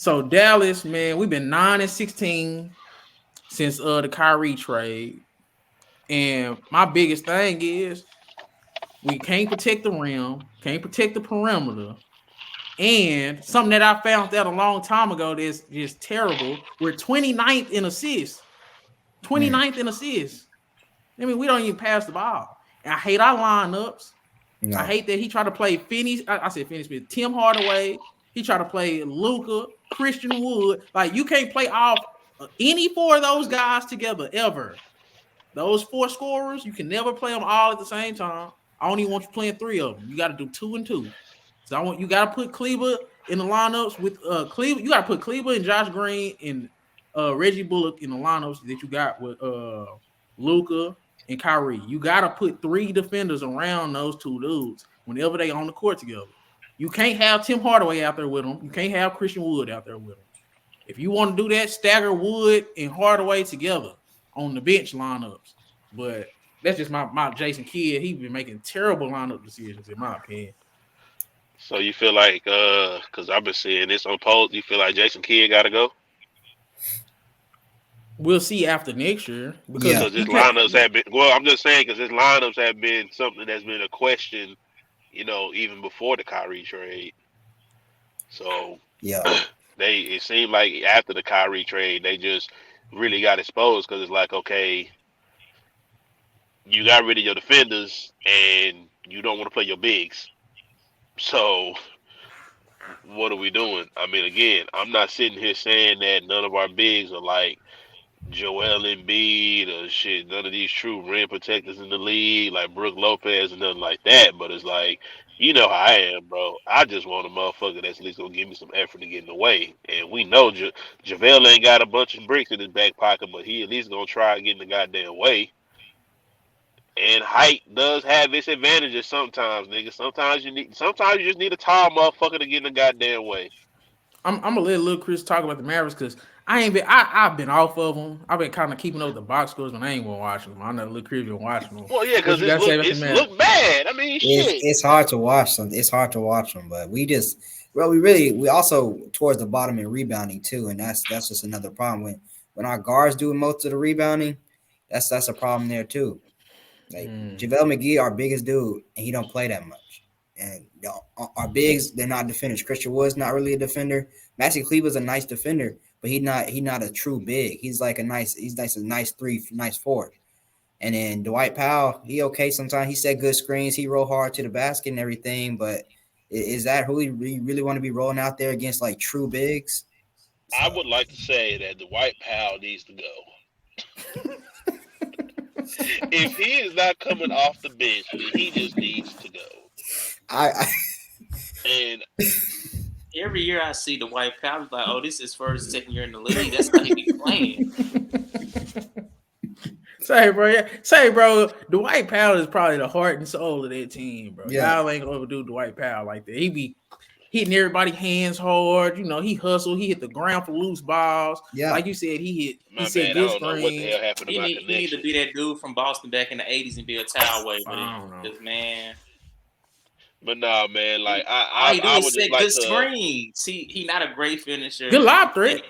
So Dallas, man, we've been 9-16 since the Kyrie trade. And my biggest thing is we can't protect the rim, can't protect the perimeter. And something that I found out a long time ago that's just terrible. We're 29th in assists. 29th in assists. I mean, we don't even pass the ball. And I hate our lineups. No. I hate that he tried to play Finney. I said Finney Smith, Tim Hardaway. He tried to play Luka, Christian Wood. Like, you can't play off any four of those guys together ever. Those four scorers, you can never play them all at the same time. I don't even want you playing three of them. You got to do 2 and 2. So I want you got to put Kleber in the lineups with Kleber. You got to put Kleber and Josh Green and Reggie Bullock in the lineups that you got with Luka and Kyrie. You got to put 3 defenders around those 2 dudes whenever they on the court together. You can't have Tim Hardaway out there with them. You can't have Christian Wood out there with them. If you want to do that, stagger Wood and Hardaway together on the bench lineups. But that's just my Jason Kidd. He's been making terrible lineup decisions, in my opinion. So you feel like, because I've been seeing this on polls, you feel like Jason Kidd got to go? We'll see after next year. Because his lineups have been, well, I'm just saying because his lineups have been something that's been a question, even before the Kyrie trade. So, it seemed like after the Kyrie trade, they just really got exposed because it's like, okay, you got rid of your defenders and you don't want to play your bigs. So, what are we doing? I mean, again, I'm not sitting here saying that none of our bigs are like Joel Embiid or shit, none of these true rim protectors in the league, like Brook Lopez and nothing like that. But it's like, you know how I am, bro. I just want a motherfucker that's at least going to give me some effort to get in the way. And we know JaVale ain't got a bunch of bricks in his back pocket, but he at least going to try to get in the goddamn way. And height does have its advantages sometimes, nigga. Sometimes you just need a tall motherfucker to get in the goddamn way. I'm gonna let Lil Chris talk about the Mavericks because I've been off of them. I've been kind of keeping up with the box scores, but I ain't been watching them. I know Lil Chris been watching them. Well, yeah, because it look bad. I mean, shit. It's hard to watch them. It's hard to watch them, but we also towards the bottom in rebounding too, and that's just another problem when our guards do most of the rebounding. That's a problem there too. Like JaVale McGee, our biggest dude, and he don't play that much. And our bigs, they're not defenders. Christian Wood's not really a defender. Maxi Kleber's a nice defender, but he's not a true big. He's like a nice 3, nice 4. And then Dwight Powell, he okay sometimes. He set good screens. He roll hard to the basket and everything. But is that who we really want to be rolling out there against like true bigs? So, I would like to say that Dwight Powell needs to go. If he is not coming off the bench, then he just needs to go. And every year I see Dwight Powell, like, oh, this is first, second year in the league. That's how he be playing. Say, bro, Dwight Powell is probably the heart and soul of that team, bro. Yeah. Y'all ain't gonna do Dwight Powell like that. He be hitting everybody hands hard. He hustle. He hit the ground for loose balls. Yeah, like you said, he said good screens. He need to be that dude from Boston back in the '80s and be a towel wave. But man. But nah, man, like I would just like good screens. He not a great finisher. Good lob threat.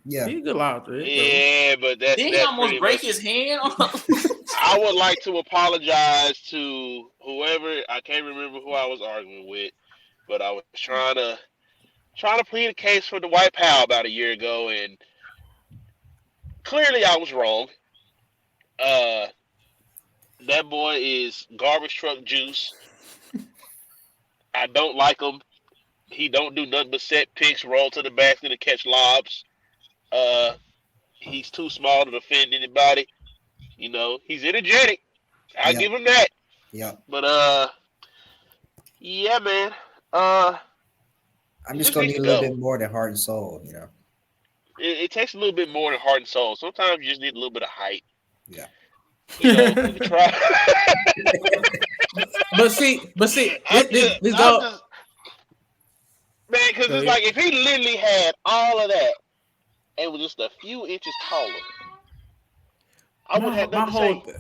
Yeah, he's a good lob threat. Yeah, but did he almost break his hand? I would like to apologize to whoever. I can't remember who I was arguing with, but I was trying to plead a case for Dwight Powell about a year ago, and clearly I was wrong. That boy is garbage truck juice. I don't like him. He don't do nothing but set picks, roll to the basket, and catch lobs. He's too small to defend anybody. He's energetic. I'll give him that. Yeah. But yeah, man. I'm just gonna need a little bit more than heart and soul. It takes a little bit more than heart and soul. Sometimes you just need a little bit of height. Yeah. Try. But see, this go. Man, because it's like if he literally had all of that and was just a few inches taller, I would have nothing to say.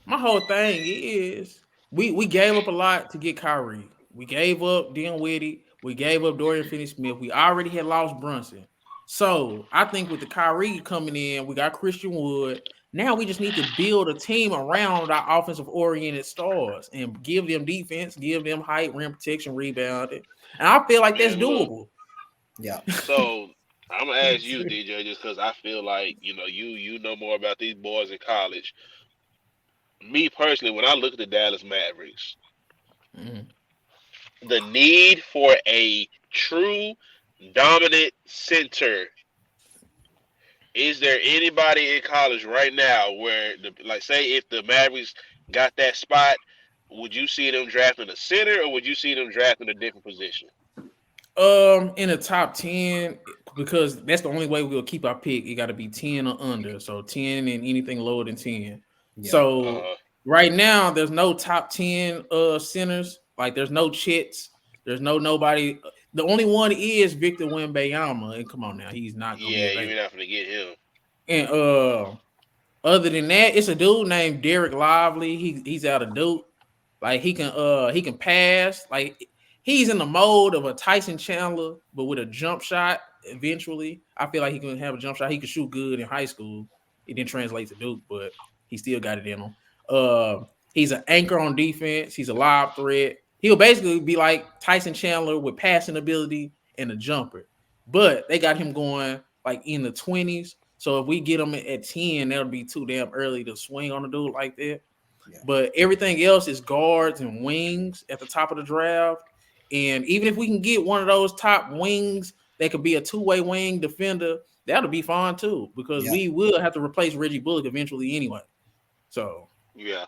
My whole thing is we gave up a lot to get Kyrie. We gave up Dinwiddie. We gave up Dorian Finney-Smith. We already had lost Brunson. So I think with the Kyrie coming in, we got Christian Wood. Now we just need to build a team around our offensive oriented stars and give them defense, give them height, rim protection, rebounding. And I feel like that's Man, look. doable. Yeah. So I'm gonna ask you, DJ, just because I feel like you know more about these boys in college. Me personally, when I look at the Dallas Mavericks, Mm. the need for a true dominant center. Is there anybody in college right now where, like, say, if the Mavericks got that spot, would you see them drafting a center or would you see them drafting a different position? In the top 10, because that's the only way we'll keep our pick. It got to be 10 or under. So 10 and anything lower than 10. Yeah. So right now, there's no top 10 centers. Like there's no Chits. There's nobody. The only one is Victor Wembanyama. And come on now, he's not gonna be Yeah, available. you're not gonna get him. And other than that, it's a dude named Derek Lively. He's out of Duke. Like he can pass. Like he's in the mode of a Tyson Chandler, but with a jump shot. Eventually, I feel like he can have a jump shot. He could shoot good in high school. It didn't translate to Duke, but he still got it in him. He's an anchor on defense. He's a lob threat. He'll basically be like Tyson Chandler with passing ability and a jumper. But they got him going like in the 20s. So if we get him at 10, that'll be too damn early to swing on a dude like that. Yeah. But everything else is guards and wings at the top of the draft. And even if we can get one of those top wings that could be a two-way wing defender, that'll be fine too, because we will have to replace Reggie Bullock eventually anyway. So, yeah,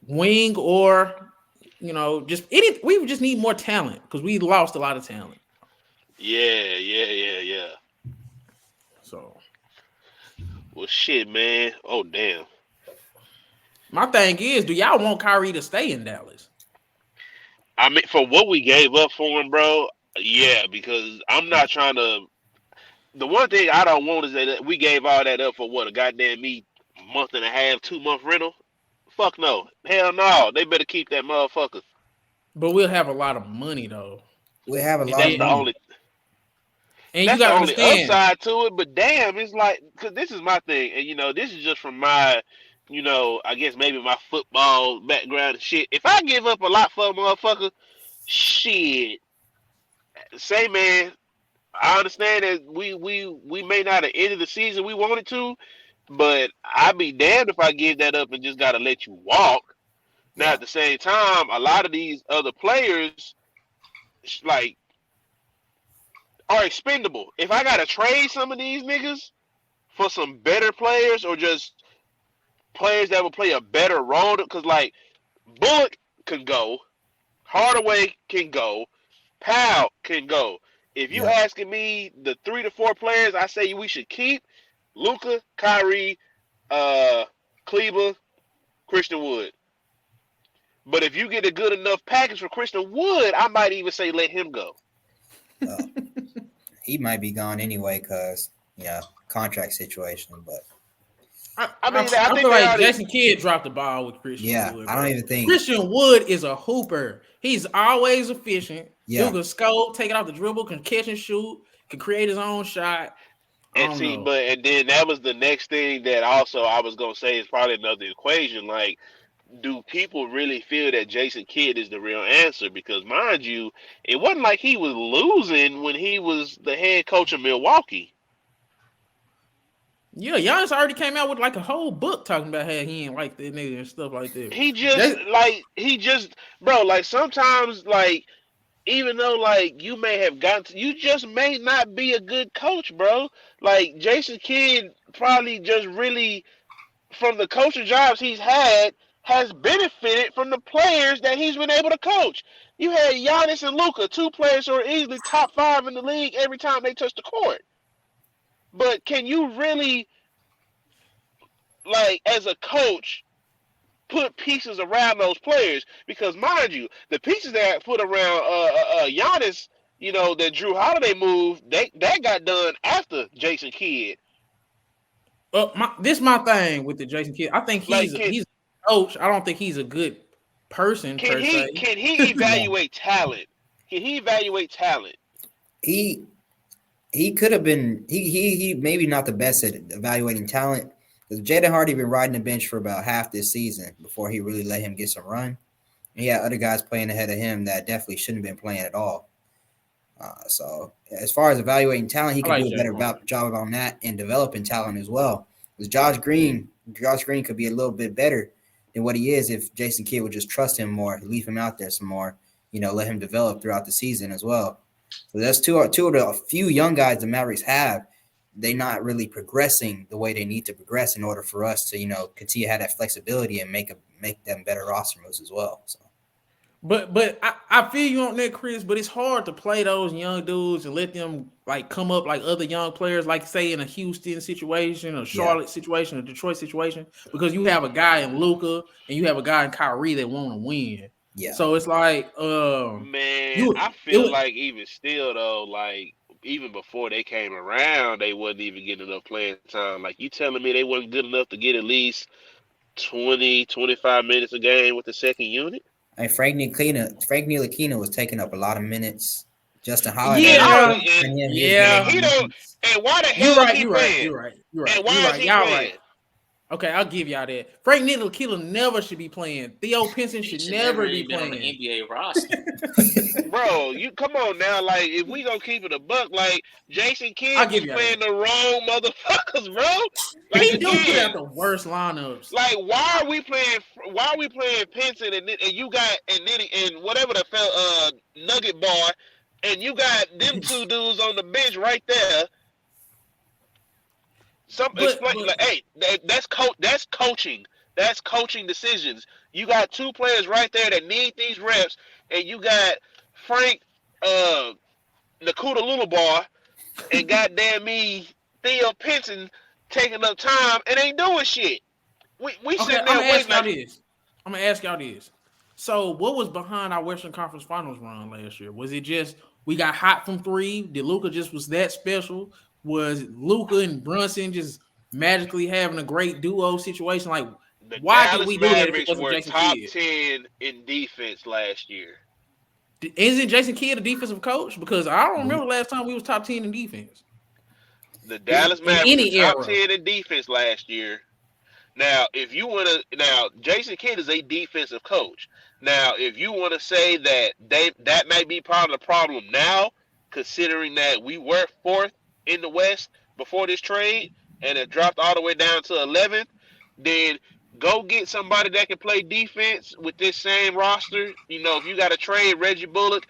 wing or, just we just need more talent because we lost a lot of talent. Yeah. So, well, shit, man. Oh, damn. My thing is, do y'all want Kyrie to stay in Dallas? I mean, for what we gave up for him, bro, yeah, because I'm not trying to. The one thing I don't want is that we gave all that up for what, a goddamn month and a half, 2-month rental? Fuck no. Hell no. They better keep that motherfucker. But we'll have a lot of money, though. We'll have a lot of money. And that's you gotta the only upside to it, but damn, it's like, because this is my thing, and this is just from my, I guess maybe my football background and shit. If I give up a lot for a motherfucker, shit, say, man, I understand that we may not have ended the season we wanted to, but I'd be damned if I give that up and just gotta let you walk. Now, at the same time, a lot of these other players, like, are expendable. If I gotta trade some of these niggas for some better players or just players that will play a better role, because like Bullock can go, Hardaway can go, Powell can go. If you asking me the 3 to 4 players I say we should keep, Luka, Kyrie, Kleber, Christian Wood. But if you get a good enough package for Christian Wood, I might even say let him go. He might be gone anyway because, contract situation. But I feel like Jason Kidd dropped the ball with Christian Wood. I don't even think Christian Wood is a hooper. He's always efficient. Yeah. He can score, take it off the dribble, can catch and shoot, can create his own shot. And then that was the next thing that also I was gonna say is probably another equation. Like, do people really feel that Jason Kidd is the real answer? Because mind you, it wasn't like he was losing when he was the head coach of Milwaukee. Yeah, Giannis already came out with like a whole book talking about how he ain't like that nigga and stuff like that. Bro, like sometimes, like, even though like you may have you just may not be a good coach, bro. Like Jason Kidd probably just really, from the coaching jobs he's had, has benefited from the players that he's been able to coach. You had Giannis and Luka, 2 players who are easily top 5 in the league every time they touch the court. But can you really, like, as a coach, put pieces around those players? Because mind you, the pieces that put around Giannis, that Drew Holiday moved, that got done after Jason Kidd. This is my thing with the Jason Kidd. I think he's a coach. I don't think he's a good person Can per se. he evaluate talent? Can he evaluate talent? He could have been he maybe not the best at evaluating talent, because Jaden Hardy been riding the bench for about half this season before he really let him get some run. And he had other guys playing ahead of him that definitely shouldn't have been playing at all. So as far as evaluating talent, he could do a better job on that and developing talent as well. Because Josh Green could be a little bit better than what he is if Jason Kidd would just trust him more, leave him out there some more, let him develop throughout the season as well. So that's two of the few young guys the Mavericks have. They're not really progressing the way they need to progress in order for us to, continue to have that flexibility and make them better roster moves as well. So. But I feel you on that, Chris. But it's hard to play those young dudes and let them like come up like other young players, like say in a Houston situation, a Charlotte situation, a Detroit situation, because you have a guy in Luka and you have a guy in Kyrie that want to win. Yeah. So it's like, I feel like even still though, like even before they came around, they wasn't even getting enough playing time. Like you telling me they wasn't good enough to get at least 20, 25 minutes a game with the second unit? And Frank Ntilikina was taking up a lot of minutes. Justin Holiday. He don't. And why the hell is he playing? You're right. And why is he playing? Right. Okay, I'll give y'all that. Frank Ntilikina never should be playing. Theo Pinson should never be playing on the NBA roster. Bro, you come on now. Like, if we gonna keep it a buck, like Jason Kidd is playing the wrong motherfuckers, bro. Like, he do get out the worst lineups. Like, why are we playing Pinson and you got and whatever the Nugget bar, and you got them two dudes on the bench right there. That's coaching. That's coaching decisions. You got two players right there that need these reps, and you got Frank Nakuda Lulabar and goddamn me Theo Pinson taking up time and ain't doing shit. We sitting there waiting. I'm gonna ask y'all this. So what was behind our Western Conference Finals run last year? Was it just we got hot from three? Did Luka just was that special? Was Luka and Brunson just magically having a great duo situation? Like, why did we do that if it wasn't Jason top Kidd? 10 in defense last year. Isn't Jason Kidd a defensive coach? Because I don't remember last time we was top 10 in defense. The Dallas Mavericks were top 10 in defense last year. Now, if you want to, Jason Kidd is a defensive coach. Now, if you want to say that that might be part of the problem now, considering that we were fourth in the West before this trade and it dropped all the way down to 11th, then go get somebody that can play defense with this same roster. If you got to trade Reggie Bullock,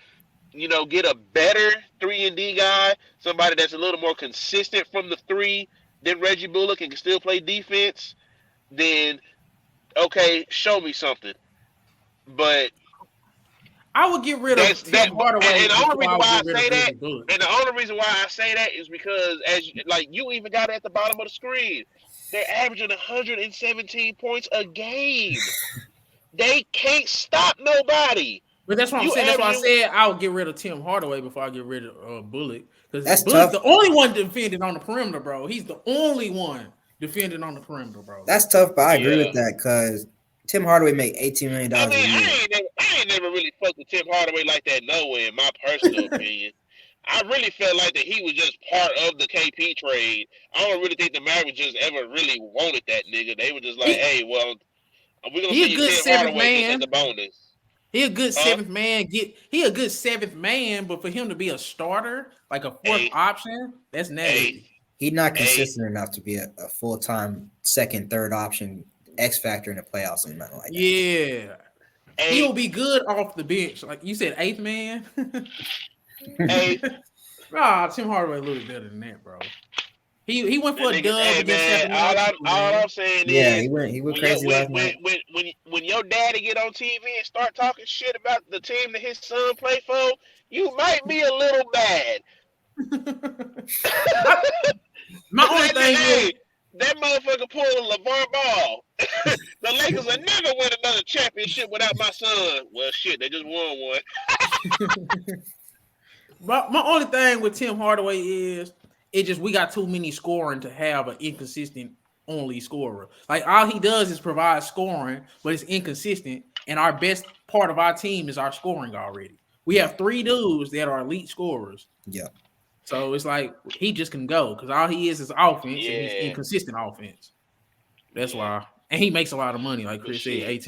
get a better 3-and-D guy, somebody that's a little more consistent from the three than Reggie Bullock and can still play defense, then, okay, show me something. But I would get rid of Tim Hardaway. And the only reason why I say that is because you even got it at the bottom of the screen. They're averaging 117 points a game. They can't stop nobody. But that's what I'm saying. That's why I said I would get rid of Tim Hardaway before I get rid of Bullock. Because Bullock's the only one defending on the perimeter, bro. He's the only one defending on the perimeter, bro. That's tough, but I agree with that because Tim Hardaway made $18 million a year. I ain't never really fucked with Tim Hardaway like that, no way, in my personal opinion. I really felt like that he was just part of the KP trade. I don't really think the Mavericks just ever really wanted that nigga. They were just like, hey, well, we're going to see you Tim Hardaway just as a bonus. He a good seventh man. He a good seventh man, but for him to be a starter, like a fourth option, that's nasty. He's not consistent enough to be a full-time second, third option X factor in the playoffs or nothing like that. Yeah. He'll be good off the bench. Like you said, eighth man. Tim Hardaway a little better than that, bro. He went for a dub against all I'm saying is he went crazy last night. When your daddy get on TV and start talking shit about the team that his son play for, you might be a little bad. My only thing is that motherfucker pulled a LeVar Ball. The Lakers will never win another championship without my son. Well, shit, they just won one. My only thing with Tim Hardaway is we got too many scoring to have an inconsistent only scorer. Like all he does is provide scoring, but it's inconsistent. and our best part of our team is our scoring already. We have 3 dudes that are elite scorers. Yeah. So it's like he just can go because all he is offense and he's Yeah. inconsistent offense. That's Yeah. why. And he makes a lot of money, like But Chris said, shit. 18